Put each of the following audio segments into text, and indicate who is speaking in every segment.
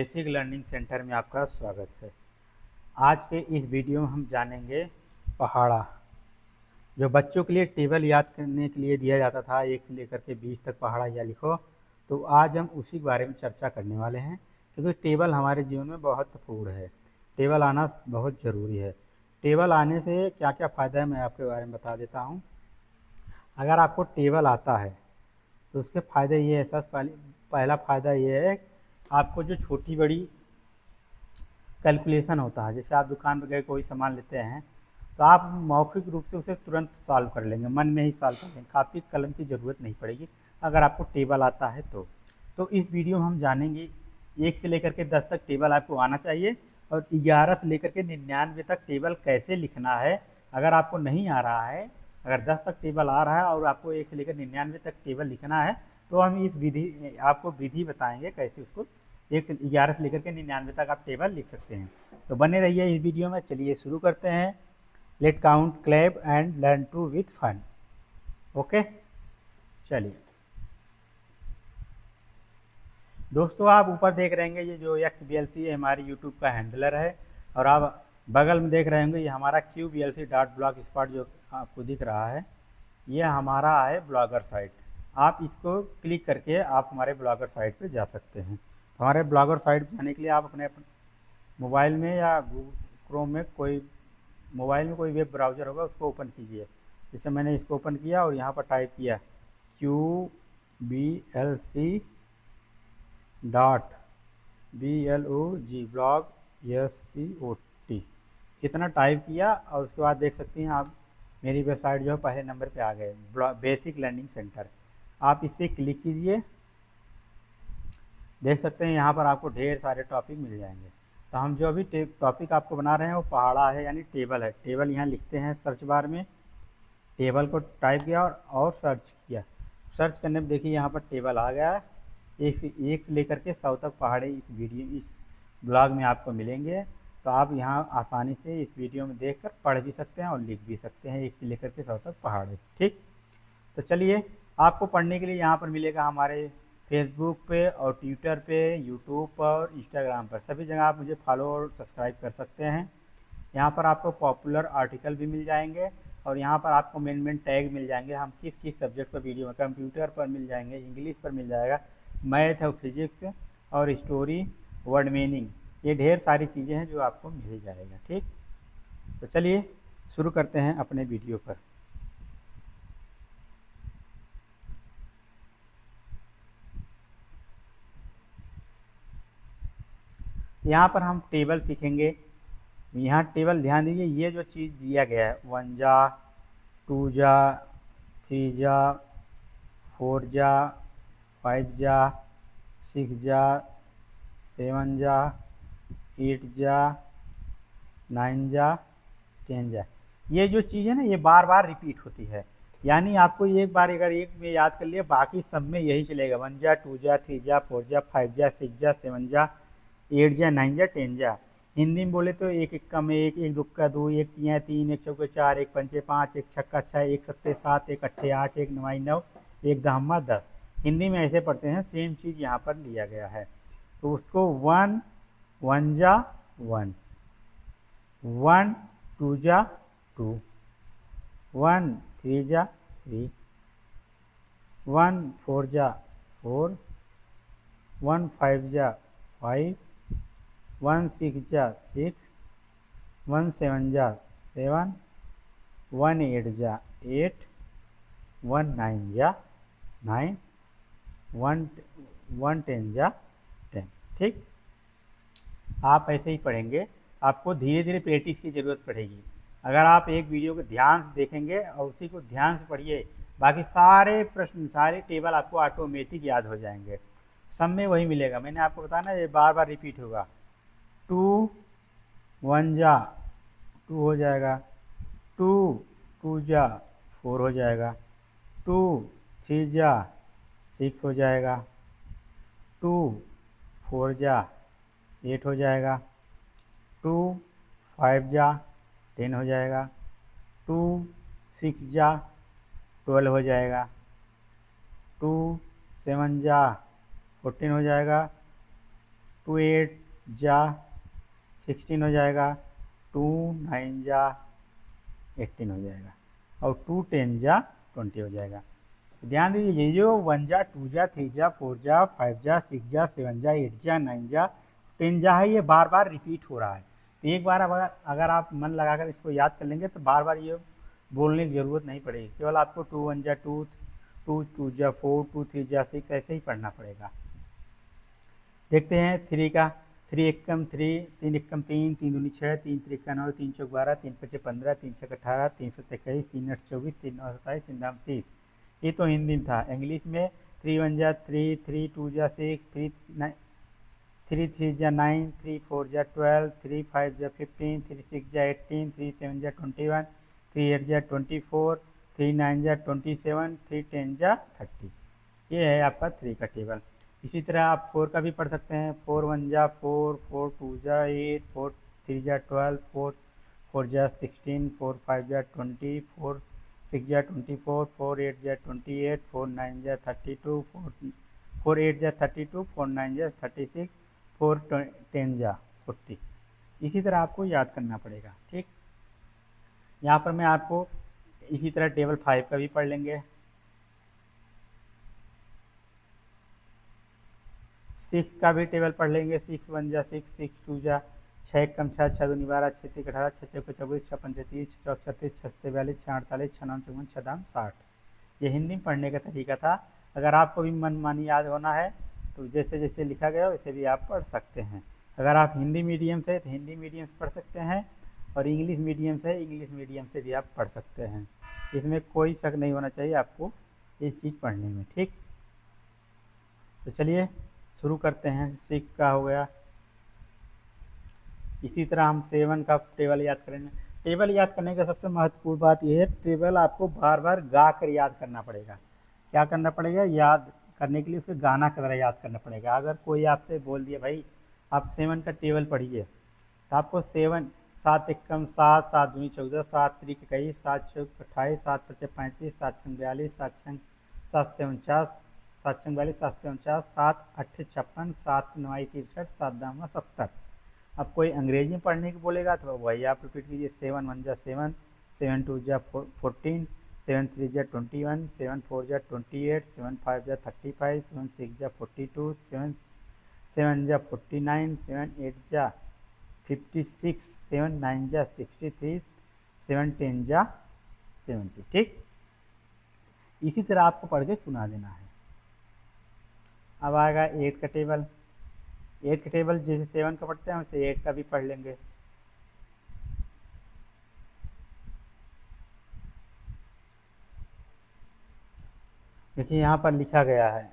Speaker 1: Basic learning centre में आपका स्वागत है। आज के इस वीडियो में हम जानेंगे पहाड़ा। जो बच्चों के लिए टेबल याद करने के लिए दिया जाता था 1 से लेकर के 20 तक पहाड़ा या लिखो, तो आज हम उसी के बारे में चर्चा करने वाले हैं, क्योंकि टेबल हमारे जीवन में बहुत महत्वपूर्ण है। टेबल आना बहुत ज़रूरी है। टेबल आने से क्या क्या फ़ायदा है मैं आपके बारे में बता देता हूँ। अगर आपको टेबल आता है तो उसके फ़ायदे ये है। सबसे पहला फ़ायदा ये है, आपको जो छोटी बड़ी कैलकुलेशन होता है, जैसे आप दुकान पर गए कोई सामान लेते हैं तो आप मौखिक रूप से उसे तुरंत सॉल्व कर लेंगे, मन में ही सॉल्व कर लेंगे, कापी कलम की ज़रूरत नहीं पड़ेगी अगर आपको टेबल आता है तो इस वीडियो में हम जानेंगे 1 से लेकर के 10 तक टेबल आपको आना चाहिए और 11 से लेकर के 99 तक टेबल कैसे लिखना है। अगर आपको नहीं आ रहा है, अगर 10 तक टेबल आ रहा है और आपको 1 से लेकर 99 तक टेबल लिखना है, तो हम इस आपको विधि बताएंगे कैसे उसको 1 से 11 से लेकर के 99 तक आप टेबल लिख सकते हैं। तो बने रहिए इस वीडियो में। चलिए शुरू करते हैं। Let count, clap and learn two with fun. Okay, चलिए दोस्तों, आप ऊपर देख रहे होंगे ये जो XBLC हमारी यूट्यूब का हैंडलर है, और आप बगल में देख रहे होंगे ये हमारा QBLC.blogspot जो आपको दिख रहा है, ये हमारा है ब्लॉगर साइट। आप इसको क्लिक करके आप हमारे ब्लॉगर साइट पे जा सकते हैं। तो हमारे ब्लॉगर साइट पे जाने के लिए आप अपने मोबाइल में या गूगल क्रोम में मोबाइल में कोई वेब ब्राउज़र होगा उसको ओपन कीजिए। जैसे मैंने इसको ओपन किया और यहाँ पर टाइप किया QBLC.blog इतना टाइप किया और उसके बाद देख सकते हैं आप मेरी वेबसाइट जो है पहले नंबर पे आ गए, बेसिक लर्निंग सेंटर। आप इस पर क्लिक कीजिए, देख सकते हैं यहाँ पर आपको ढेर सारे टॉपिक मिल जाएंगे। तो हम जो अभी टॉपिक आपको बना रहे हैं वो पहाड़ा है, यानी टेबल है। टेबल यहाँ लिखते हैं सर्च बार में, टेबल को टाइप किया और सर्च किया। सर्च करने पर देखिए यहाँ पर टेबल आ गया। एक से लेकर के 100 तक पहाड़े इस ब्लॉग में आपको मिलेंगे। तो आप यहाँ आसानी से इस वीडियो में देखकर पढ़ भी सकते हैं और लिख भी सकते हैं 1 से लेकर के 100 तक पहाड़े। ठीक, तो चलिए, आपको पढ़ने के लिए यहाँ पर मिलेगा हमारे फेसबुक पे और ट्विटर पे, यूट्यूब पर, इंस्टाग्राम पर, सभी जगह आप मुझे फॉलो और सब्सक्राइब कर सकते हैं। यहाँ पर आपको पॉपुलर आर्टिकल भी मिल जाएंगे और यहाँ पर आपको मेन टैग मिल जाएंगे, हम किस किस सब्जेक्ट पर वीडियो में, कंप्यूटर पर मिल जाएंगे, इंग्लिश पर मिल जाएगा, मैथ और फिजिक्स और स्टोरी, वर्ड मीनिंग, ये ढेर सारी चीज़ें हैं जो आपको मिल जाएगा। ठीक, तो चलिए शुरू करते हैं अपने वीडियो पर। यहाँ पर हम टेबल सीखेंगे। यहाँ टेबल ध्यान दीजिए, ये जो चीज़ दिया गया है 1 जा, 2 जा, 3 जा, 4 जा, 5 जा, 6 जा, 7 जा, 8 जा, 9 जा, 10 जा, ये जो चीज़ है ना ये बार बार रिपीट होती है। यानी आपको एक बार अगर एक में याद कर लिया, बाकी सब में यही चलेगा। 1 जा, 2 जा, 3 जा, 4 जा, 5 जा, 6 जा, 7 जा, 8 जा, 9 जा, 10 जा। हिंदी में बोले तो एक इक्का में एक, एक दुक्का दो, एक तिया तीन, एक चौके चार, एक पंचे पाँच, एक छक्का छः, एक सत्ते सात, एक अट्ठे आठ, एक नवाई 9, एक दहम्मा 10। हिंदी में ऐसे पढ़ते हैं। सेम चीज़ यहाँ पर लिया गया है। तो उसको 1 जा 1, 1 2 जा 2, 1 3 जा 3, 1 4 जा 4, 1 5 जा 5, 1 6 जा 6, 1 7 जा 7, 1 8 जा 8, 1 9 जा 9, 1 10 जा 10। ठीक, आप ऐसे ही पढ़ेंगे। आपको धीरे धीरे प्रैक्टिस की ज़रूरत पड़ेगी। अगर आप एक वीडियो को ध्यान से देखेंगे और उसी को ध्यान से पढ़िए, बाकी सारे प्रश्न, सारे टेबल आपको ऑटोमेटिक याद हो जाएंगे। सब में वही मिलेगा। मैंने आपको बताया ना, ये बार बार रिपीट होगा। 2 1 जा 2 हो जाएगा, 2 जा 4 हो जाएगा, 2 3 जा 6 हो जाएगा, 2 4 जा 8 हो जाएगा, 2 5 जा 10 हो जाएगा, 2 6 जा 12 हो जाएगा, 2 7 जा 14 हो जाएगा, 2 8 जा 16 हो जाएगा, 2 9 जा 18 हो जाएगा, और 2 10 जा 20 हो जाएगा। ध्यान दीजिए, ये जो 1 जा 2 जा 3 जा 4 जा 5 जा 6 जा 7 जा 8 जा 9 जा 10 जा है, ये बार बार रिपीट हो रहा है। तो एक बार अगर आप मन लगाकर इसको याद कर लेंगे तो बार बार ये बोलने की ज़रूरत नहीं पड़ेगी, केवल आपको 2 1 जा 2, 2 जा 4, 2 3 जा 6 ऐसे ही पढ़ना पड़ेगा। देखते हैं 3 का, 3 एकम 3, 3 एकम 3, 3 दूनी 6, 3 त्रिका 9, 3 चौक 12, 3 पचे 15, 3 छक 18, 3 सत्ते 21, 3 8 24, 3 9 27, 3 दाम 30। ये तो हिंदी में था। इंग्लिश में 3 1 जा 3, 3 2 जा 6, 3 3 जा 9, 3 4 जा 12, 3 5 जा 15, 3 6 जा 18, 3 7 जा 21, 3 8 जा 24, 3 9 जा 27, 3 10 जा 30। ये है आपका 3 का टेबल। इसी तरह आप 4 का भी पढ़ सकते हैं। 4 1 जा 4, 4 2 जा 8, 4 3 जा 12, 4 4 जा 16, 4 5 जा 20, 4 6 जा 24, 4 8 जा 28, 4 9 जा 32, 4 8 जा 32, 4 9 जा 36, 4 10 जा 40। इसी तरह आपको याद करना पड़ेगा। ठीक, यहाँ पर मैं आपको इसी तरह टेबल 5 का भी पढ़ लेंगे। 6 का भी टेबल पढ़ लेंगे। 6 1 जा 6, 6 2 जा 6 कम 6, 6 दूनी 12, 6 3 18, 6 चौक 24, 6 पंचे 30, 6 चौक 36, 6 सत्ते 42, 6 48, 6 9 54, 6 दाम 60। ये हिंदी में पढ़ने का तरीका था। अगर आपको भी मनमानी याद होना है तो जैसे जैसे लिखा गया वैसे भी आप पढ़ सकते हैं। अगर आप हिंदी मीडियम से तो हिंदी मीडियम से पढ़ सकते हैं, और इंग्लिश मीडियम से इंग्लिश मीडियम से भी आप पढ़ सकते हैं। इसमें कोई शक नहीं होना चाहिए आपको इस चीज़ पढ़ने में। ठीक, तो चलिए शुरू करते हैं। 6 का हो गया। इसी तरह हम 7 का टेबल याद करेंगे। टेबल याद करने का सबसे महत्वपूर्ण बात यह है, टेबल आपको बार बार गा कर याद करना पड़ेगा। क्या करना पड़ेगा? याद करने के लिए उसे गाना की तरह याद करना पड़ेगा। अगर कोई आपसे बोल दिया भाई आप 7 का टेबल पढ़िए, तो आपको 7 7 एकम 7, 7 दूनी 14, 7 त्रिक 21, 7 चौक 28, 7 पचे 35, 7 छंग 42, 7 छंग 7 49, 7 छंग 42, 7 49, 7 8 56, 7 9 63, 7 दामा 70। अब कोई अंग्रेजी में पढ़ने की बोलेगा तो वही आप रिपीट कीजिए। 7 1 जा 7, 7 2 जा 14, 7 3 जा 21, 7 4 जा 28, 7 5 जा 35, 7 6 जा 42, 7 जा 49, 7 8 जा 56, 7 9 जा 63, 7 10 जा 70। ठीक, इसी तरह आपको पढ़ के सुना देना है। अब आएगा 8 का टेबल। 8 का टेबल जैसे 7 का पढ़ते हैं वैसे 8 का भी पढ़ लेंगे। देखिए यहाँ पर लिखा गया है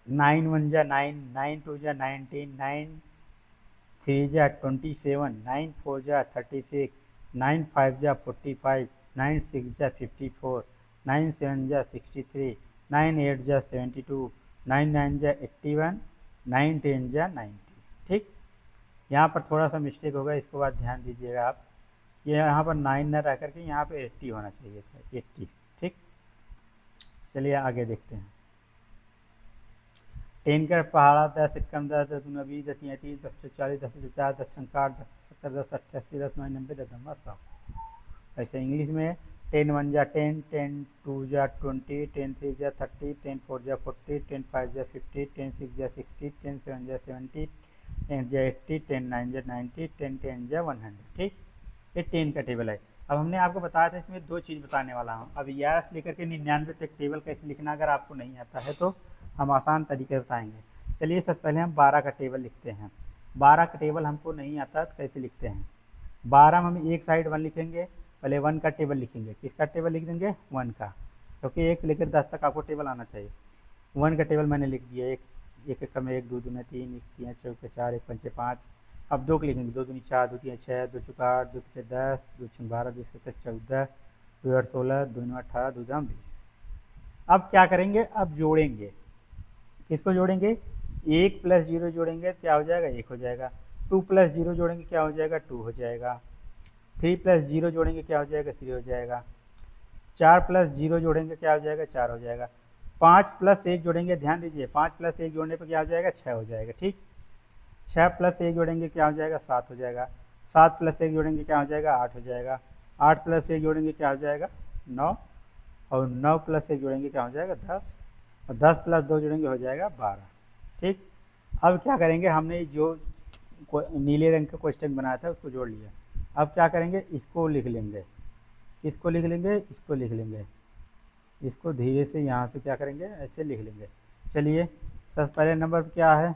Speaker 1: 9 1 जा 9, 9 2 जा 19, 9 3 जा 27, 9 4 जा 36, 9 5 जा 45, 9 6 जा 54, 9 7 जा 63, 9 8 जा 72, 9 9 जा 81, 9 10 जा 90। ठीक, यहाँ पर थोड़ा सा मिस्टेक होगा, इसको बात ध्यान दीजिएगा आप। ये यहाँ पर 9 न रह करके यहाँ पे 80 होना चाहिए था, 80। ठीक, चलिए आगे देखते हैं। 10 का पहाड़ा 10 एकम 10, 10 दूना 20, 10 तिया 30, 10 चौक 40, 10 पचे 50, 10 छंग 60, 10 70, 10 88, 10 9 90, 10 दम्बा 100। ऐसे इंग्लिश में 10 1 जा 10, 10 2 जा 20, 10 3 जा 30, 10 4 जा 40, 10 5 जा 50, 10 6 जा 60, 10 7 जा 70, 10 जा 80, 10 9 जा 90, 10 10 जा 100। ठीक, ये 10 का टेबल है। अब हमने आपको बताया था इसमें दो चीज़ बताने वाला हूँ। अब 11 से लेकर के 99 तक टेबल कैसे लिखना अगर आपको नहीं आता है तो हम आसान तरीके बताएंगे। चलिए सबसे पहले हम 12 का टेबल लिखते हैं। 12 का टेबल हमको नहीं आता तो कैसे लिखते हैं? 12 में हम एक साइड 1 लिखेंगे, पहले 1 का टेबल लिखेंगे। किसका टेबल लिख देंगे? 1 का, क्योंकि 1 से लेकर 10 तक आपको टेबल आना चाहिए। 1 का टेबल मैंने लिख दिया। एक एकम में 1 2 दूना 3, 1 तिया चौक 4, 1 पंचे 5। अब 2 के लिखेंगे। 2 दूनी 4, 2 तिया 6, 2 चौक 8, 2 पचे 10, 2 छंग 12, 2 सत्ते 14, 2 8 16, 2 9 18, 2 दाम 20। अब क्या करेंगे? अब जोड़ेंगे। किसको जोड़ेंगे? 1 प्लस 0 जोड़ेंगे क्या हो जाएगा? 1 हो जाएगा। 2 प्लस 0 जोड़ेंगे क्या हो जाएगा? 2 हो जाएगा। 3 प्लस 0 जोड़ेंगे क्या हो जाएगा? 3 हो जाएगा। 4 प्लस 0 जोड़ेंगे क्या हो जाएगा? 4 हो जाएगा। 5 प्लस 1 जोड़ेंगे, ध्यान दीजिए 5 प्लस 1 जोड़ने पर क्या हो जाएगा? 6 हो जाएगा। ठीक, 6 प्लस 1 जोड़ेंगे क्या हो जाएगा, 7 हो जाएगा। 7 प्लस 1 जोड़ेंगे क्या हो जाएगा, 8 हो जाएगा। 8 प्लस 1 जोड़ेंगे क्या हो जाएगा, 9। और 9 प्लस 1 जोड़ेंगे क्या हो जाएगा, 10। और 10 प्लस 2 जोड़ेंगे हो जाएगा 12। ठीक। अब क्या करेंगे, हमने जो नीले रंग का क्वेश्चन बनाया था उसको जोड़ लिया। अब क्या करेंगे, इसको लिख लेंगे। किसको लिख लेंगे, इसको लिख लेंगे। इसको धीरे से यहाँ से क्या करेंगे, ऐसे लिख लेंगे। चलिए, सबसे पहले नंबर क्या है,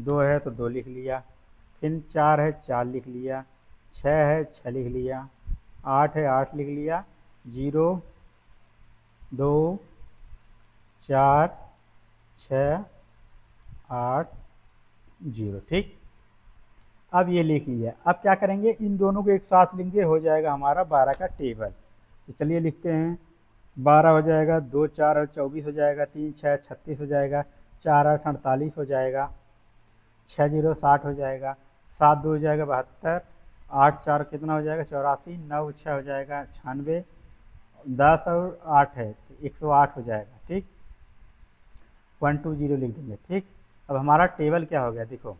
Speaker 1: 2 है तो 2 लिख लिया। फिर 4 है, 4 लिख लिया। 6 है, 6 लिख लिया। 8 है, 8 लिख लिया। 0 2 4 6 8 0। ठीक। अब ये लिख लिया। अब क्या करेंगे, इन दोनों को एक साथ लिखेंगे, हो जाएगा हमारा 12 का टेबल। तो चलिए लिखते हैं। 12 हो जाएगा, 2 4 24 हो जाएगा, 3 6 36 हो जाएगा, 4 8 48 हो जाएगा, 6 0 60 हो जाएगा, 7 2 हो जाएगा 72, 8 4 कितना हो जाएगा 84, 9 6 हो जाएगा 96, 10 और 8 है 108 हो जाएगा। ठीक। 120 लिख देंगे। ठीक। अब हमारा टेबल क्या हो गया, देखो।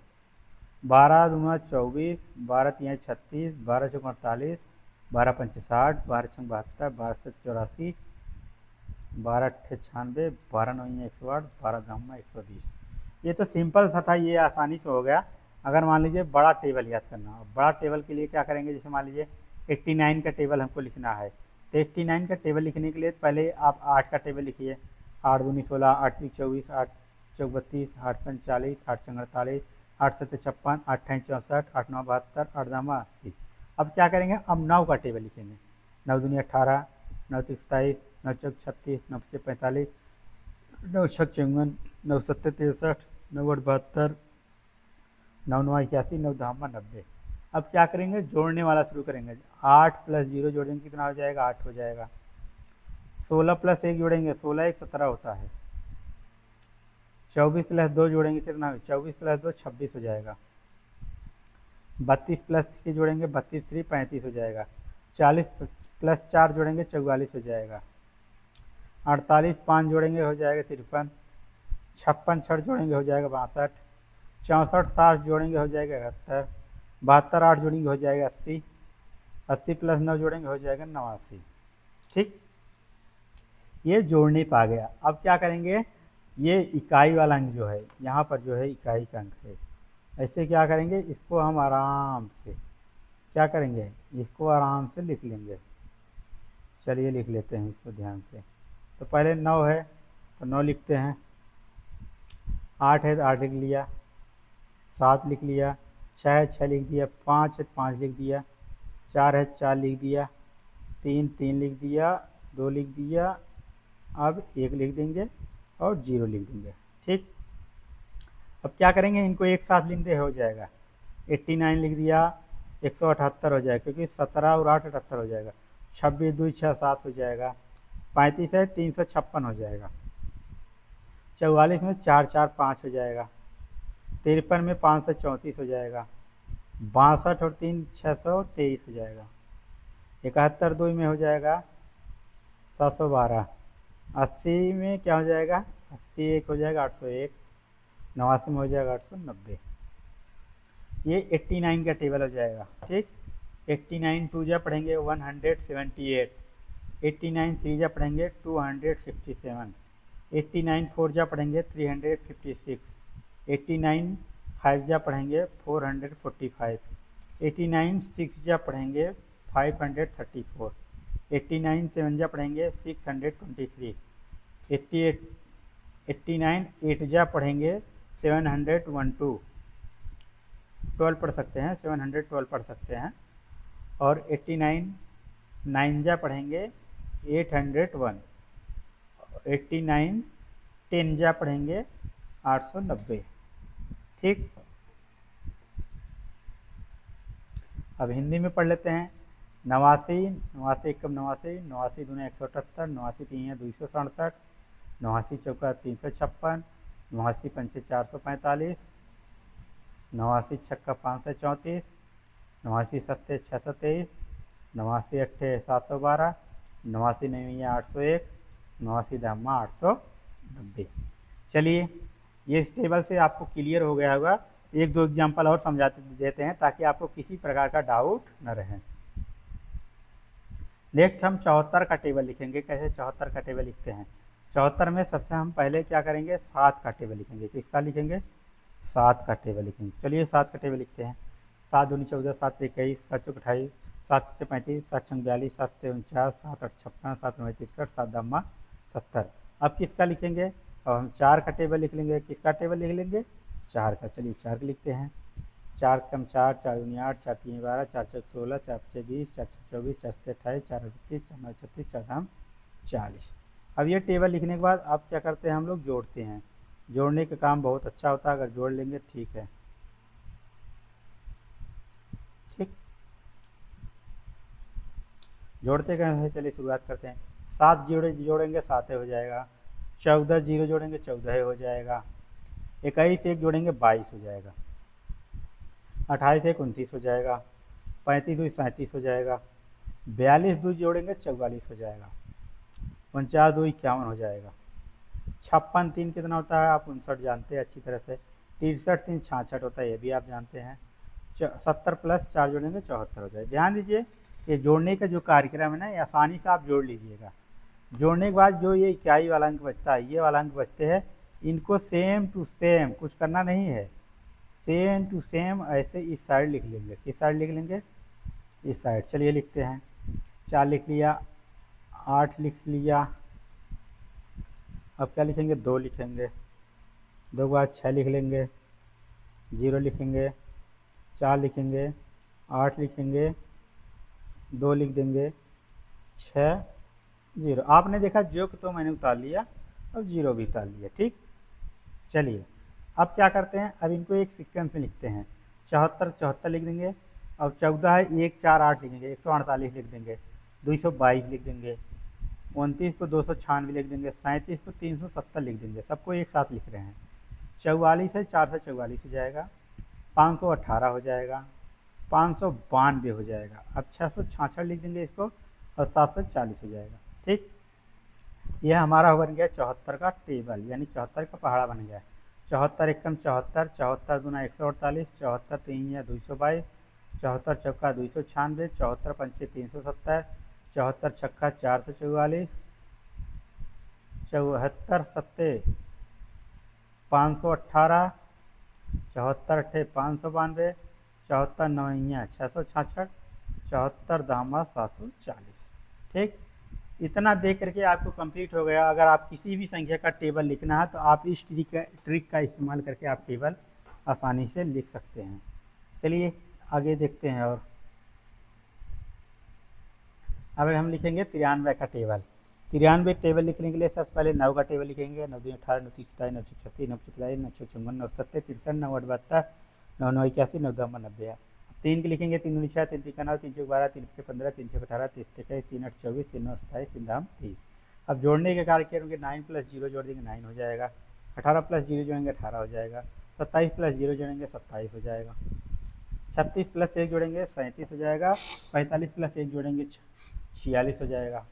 Speaker 1: 12 दूना 24, 12 3 36, 12 चौक 48, 12 पंचे 60, 12 छंग 72, 12 से 84, 12 अट्ठे 96, 12 नौ 108, 12 दामा 120। ये तो सिंपल था, ये आसानी से हो गया। अगर मान लीजिए बड़ा टेबल याद करना हो, बड़ा टेबल के लिए क्या करेंगे, जैसे मान लीजिए 89 का टेबल हमको लिखना है। तो 89 का टेबल लिखने के लिए पहले आप 8 का टेबल लिखिए। 8 दूनी 16, 8 तीन 24, 8 चौक 32, 8 पंच 40, 8 छंग 48, 8 सत्ते 56, 8 अट्ठाईस 64, 8 9 72, 8 दामा 80। अब क्या करेंगे, अब 9 का टेबल लिखेंगे। 9 दूनी 18, 9 तीन 27, 9 चौक 36, 9 पचे 45, 9 छक 54, 9 सत्ते 63, 9 आठ 72, 9 नौ 81, 9 धामा 90। अब क्या करेंगे, जोड़ने वाला शुरू करेंगे। 8 प्लस 0 जोड़ेंगे कितना हो जाएगा, 8 हो जाएगा। 16 प्लस 1 जोड़ेंगे, 16 1 17 होता है। 24 प्लस 2 जोड़ेंगे कितना, 24 प्लस 2 26 हो जाएगा। 32 प्लस 3 जोड़ेंगे, 32 3 35 हो जाएगा। 40 प्लस 4 जोड़ेंगे, 44 हो जाएगा। 48 5 जोड़ेंगे हो जाएगा 53। 56 6 जोड़ेंगे हो जाएगा 62। 64 7 जोड़ेंगे हो जाएगा 71। 72 8 जोड़ेंगे हो जाएगा 80। 80 प्लस 9 जोड़ेंगे हो जाएगा 89। ठीक। ये जोड़ने पे आ गया। अब क्या करेंगे, ये इकाई वाला अंक जो है, यहाँ पर जो है इकाई का अंक है। ऐसे क्या करेंगे, इसको हम आराम से क्या करेंगे, इसको आराम से लिख लेंगे। चलिए लिख लेते हैं इसको ध्यान से। तो पहले 9 है तो 9 लिखते हैं। 8 है तो 8 लिख लिया। 7 लिख लिया। 6 है 6 लिख दिया। 5 है 5 लिख दिया। 4 है 4 लिख दिया। 3 3 लिख दिया। 2 लिख दिया। अब 1 लिख देंगे और 0 लिख देंगे। ठीक। अब क्या करेंगे, इनको एक साथ लिख दे, हो जाएगा 89 लिख दिया। 178 हो जाएगा, क्योंकि 17 और 8 78 हो जाएगा। 26 2 6 7 हो जाएगा। 35 है 356 हो जाएगा। 44 में 4 4 5 हो जाएगा। 53 में 5 से 34 हो जाएगा। 62 और 3 623 हो जाएगा। 71 2 में हो जाएगा 712। 80 में क्या हो जाएगा, 80 1 हो जाएगा 801। 89 में हो जाएगा 890। ये 89 का टेबल हो जाएगा। ठीक। 89 टू जा पढ़ेंगे 178। 89 थ्री जा पढ़ेंगे 257। 89 फोर जा पढ़ेंगे 356। 89 फाइव जा पढ़ेंगे 445। 89 सिक्स जा पढ़ेंगे 534। 89 सेवन जा पढ़ेंगे 623। 89 एट जा पढ़ेंगे 712। 12 पढ़ सकते हैं, 712 पढ़ सकते हैं। और 89 नाइन जा पढ़ेंगे 801। 89 10 जा पढ़ेंगे 890। ठीक। अब हिंदी में पढ़ लेते हैं। 89 89 एकम 89, 89 दूना 178, 89 तीन 267, 89 चौका 356, 89 पंचे 445, 89 छक्का 534, 89 सत्ते 623, 89 अट्ठे 712, 89 नवैया 801, 89 धामा 890। चलिए, ये इस टेबल से आपको क्लियर हो गया होगा एक दो एग्जाम्पल और समझाते देते हैं ताकि आपको किसी प्रकार का डाउट न रहे। नेक्स्ट हम 74 का टेबल लिखेंगे। कैसे 74 का टेबल लिखते हैं? 74 में सबसे हम पहले क्या करेंगे, 7 का टेबल लिखेंगे। किसका लिखेंगे? 7 का टेबल लिखेंगे। चलिए 7 का टेबल लिखते हैं। 7 दूनी 14, 7 21, 7 चौक 28, 7 6 35, 7 6 42, 7 7 49, 7 8 56, 7 9 63, 7 10 70। अब किसका लिखेंगे? अब हम 4 का टेबल लिख लेंगे। किसका टेबल लिख लेंगे? 4 का। चलिए 4 का लिखते हैं। 4 कम 4, 4 दूनी 8, 4 3 12, 4 चौक 16, 4 5 20, 4 6 24, 4 7 28, 4 38, 4 9 36, 4 दाम 40। अब ये टेबल लिखने के बाद अब क्या करते हैं, हम लोग जोड़ते हैं। जोड़ने का काम बहुत अच्छा होता है, अगर जोड़ लेंगे ठीक है। ठीक, जोड़ते कैसे? चलिए शुरुआत करते हैं। 7 जोड़ेंगे 7 हो जाएगा। 14 जीरो जोड़ेंगे 14 हो जाएगा। 21 एक जोड़ेंगे 22 हो जाएगा। 28 एक 29 हो जाएगा। 35 2 37 हो जाएगा। 42 2 जोड़ेंगे 44 हो जाएगा। 49 2 51 हो जाएगा। 56 3 कितना होता है? आप 59 जानते हैं अच्छी तरह से। 63 3 66 होता है, ये भी आप जानते हैं। 70 प्लस 4 जोड़ेंगे 74 हो जाएगा। ध्यान दीजिए, ये जोड़ने का जो कार्यक्रम है ना, ये आसानी से आप जोड़ लीजिएगा। जोड़ने के बाद जो ये इकाई वाला अंक बचता है, ये वाला अंक बचते हैं, इनको सेम टू सेम कुछ करना नहीं है, सेम टू सेम ऐसे इस साइड लिख लेंगे। किस साइड लिख लेंगे? इस साइड। चलिए लिखते हैं। 4 लिख लिया, 8 लिख लिया। अब क्या लिखेंगे? 2 लिखेंगे। 2 के बाद 6 लिख लेंगे, 0 लिखेंगे, 4 लिखेंगे, 8 लिखेंगे, 2 लिख देंगे, 6 0। आपने देखा जो तो मैंने उतार लिया और 0 भी उतार लिया। ठीक, चलिए अब क्या करते हैं, अब इनको एक सीक्वेंस में लिखते हैं। 74 74 लिख देंगे। अब 14 है, 1 4 8 लिखेंगे। 148 लिख देंगे। 222 लिख देंगे। 29 को 296 लिख देंगे। 37 को 370 लिख देंगे। सबको एक साथ लिख रहे हैं। 44 है, 444 हो जाएगा। 518 हो जाएगा। 592 हो जाएगा। अब 666 लिख देंगे इसको और 740 हो जाएगा। ठीक, यह हमारा बन गया 74 का टेबल, यानी 74 का पहाड़ा बन गया। 74 एकम 74, 74 दूना 148, 74 तीन या 222, 74 चौका 296, 74 पंचे 370, 74 छक्का 444, 74 सत्ते 518, 74 अट्ठे 592, 74 नवैया 666, 74 दामा 740। ठीक, इतना देख करके आपको कंप्लीट हो गया। अगर आप किसी भी संख्या का टेबल लिखना है तो आप इस ट्रिक का इस्तेमाल करके आप टेबल आसानी से लिख सकते हैं। चलिए आगे देखते हैं। और अब हम लिखेंगे 93 का टेबल। 93 टेबल लिखने के लिए सबसे पहले 9 का टेबल लिखेंगे। 9 2 18, 9 3 27, 9 6 36, 9 45, 9 6 54, 9 70 63, 9 8 72, 9 9 81, 9 2 90। 3 के लिखेंगे। 3 दूनी 6, 3 3 9, 3 4 12, 3 5 15, 3 6 18, 3 21, 3 8 24, 3 9 27, 3 दाम 30। अब जोड़ने के कार्य करेंगे। 9 प्लस 0 जोड़ देंगे 9 हो जाएगा। 18 प्लस 0 जोड़ेंगे 18 हो जाएगा। 27 प्लस 0 जोड़ेंगे 27 हो जाएगा। 36 प्लस 1 जोड़ेंगे 37 हो जाएगा। 45 प्लस 1 जोड़ेंगे 46 हो जाएगा।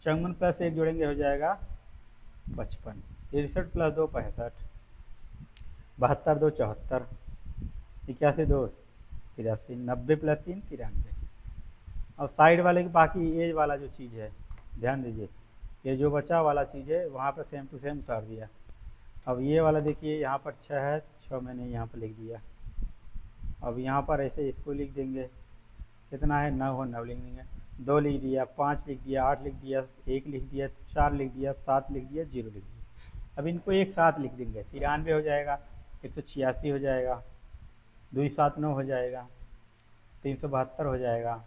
Speaker 1: 54 प्लस 1 जोड़ेंगे हो जाएगा 55। 63 प्लस 2 65, 72 2 74, 81 2 83, 90 प्लस 3 93। अब साइड वाले की बाकी एज वाला जो चीज़ है, ध्यान दीजिए, ये जो बचा वाला चीज़ है वहाँ पर सेम टू सेम उतार दिया। अब ये वाला देखिए, यहाँ पर 6 है, 6 मैंने यहाँ पर लिख दिया। अब यहाँ पर ऐसे इसको लिख देंगे। कितना है? 9 हो, 9 लिख देंगे। 2 लिख दिया, 5 लिख दिया, 8 लिख दिया, 1 लिख दिया, 4 लिख दिया, 7 लिख दिया, 0 लिख दिया। अब इनको एक साथ लिख देंगे। 93 हो जाएगा, 186 हो जाएगा, 2 7 9 हो जाएगा, 372 हो जाएगा,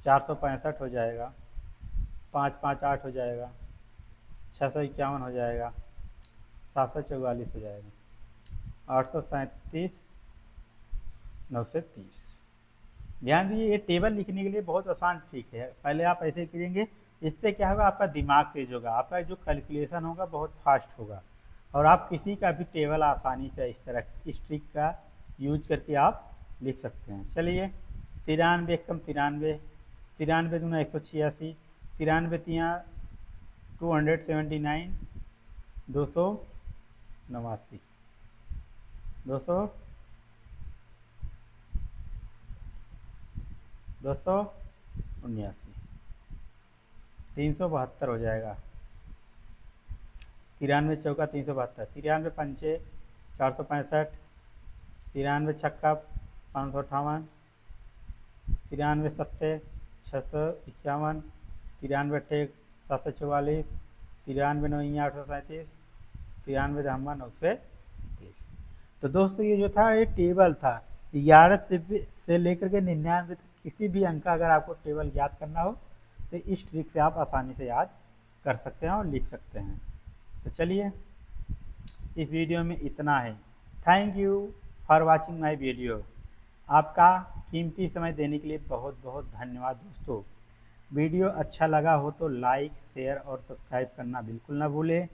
Speaker 1: 465 हो जाएगा, 5 5 8 हो जाएगा, 651 हो जाएगा, 744 हो जाएगा, 837 9 से 30। ध्यान दीजिए, ये टेबल लिखने के लिए बहुत आसान ट्रिक है। पहले आप ऐसे करेंगे, इससे क्या होगा, आपका दिमाग तेज होगा, आपका जो कैलकुलेशन होगा बहुत फास्ट होगा और आप किसी का भी टेबल आसानी से इस तरह इस ट्रिक का यूज करके आप लिख सकते हैं। चलिए 93 एकम 93, 93 दूना 186, 93 तिया 279, 289, 200 279, 372 हो जाएगा। 93 चौका 372, 93 पंचे 465, 93 छक्का 558, 93 सत्ते 651, 93 अट्ठे 744, 93 नौइयाँ 837, 93 दहम्मा 930। तो दोस्तों ये जो था ये टेबल था 11 से लेकर के 99 तक किसी भी अंक का अगर आपको टेबल याद करना हो तो इस ट्रिक से आप आसानी से याद कर सकते हैं और लिख सकते हैं। तो चलिए इस वीडियो में इतना है। Thank you for watching my video. आपका कीमती समय देने के लिए बहुत बहुत धन्यवाद दोस्तों। वीडियो अच्छा लगा हो तो लाइक शेयर और सब्सक्राइब करना बिल्कुल ना भूलें।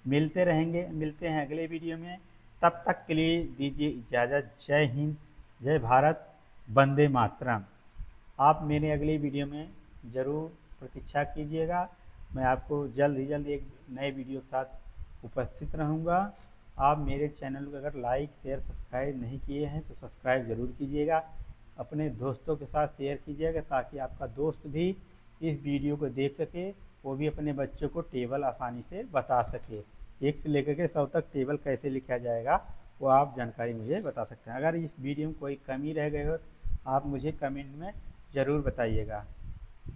Speaker 1: मिलते हैं अगले वीडियो में। तब तक के लिए दीजिए इजाज़त। जय हिंद, जय भारत, वंदे मातरम। आप मेरे अगले वीडियो में ज़रूर प्रतीक्षा कीजिएगा। मैं आपको जल्द ही जल्द एक नए वीडियो के साथ उपस्थित रहूँगा। आप मेरे चैनल को अगर लाइक शेयर सब्सक्राइब नहीं किए हैं तो सब्सक्राइब ज़रूर कीजिएगा। अपने दोस्तों के साथ शेयर कीजिएगा ताकि आपका दोस्त भी इस वीडियो को देख सके, वो भी अपने बच्चों को टेबल आसानी से बता सके। 1 से लेकर के 100 तक टेबल कैसे लिखा जाएगा वो आप जानकारी मुझे बता सकते हैं। अगर इस वीडियो में कोई कमी रह गई हो आप मुझे कमेंट में ज़रूर बताइएगा।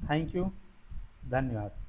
Speaker 1: थैंक यू, धन्यवाद।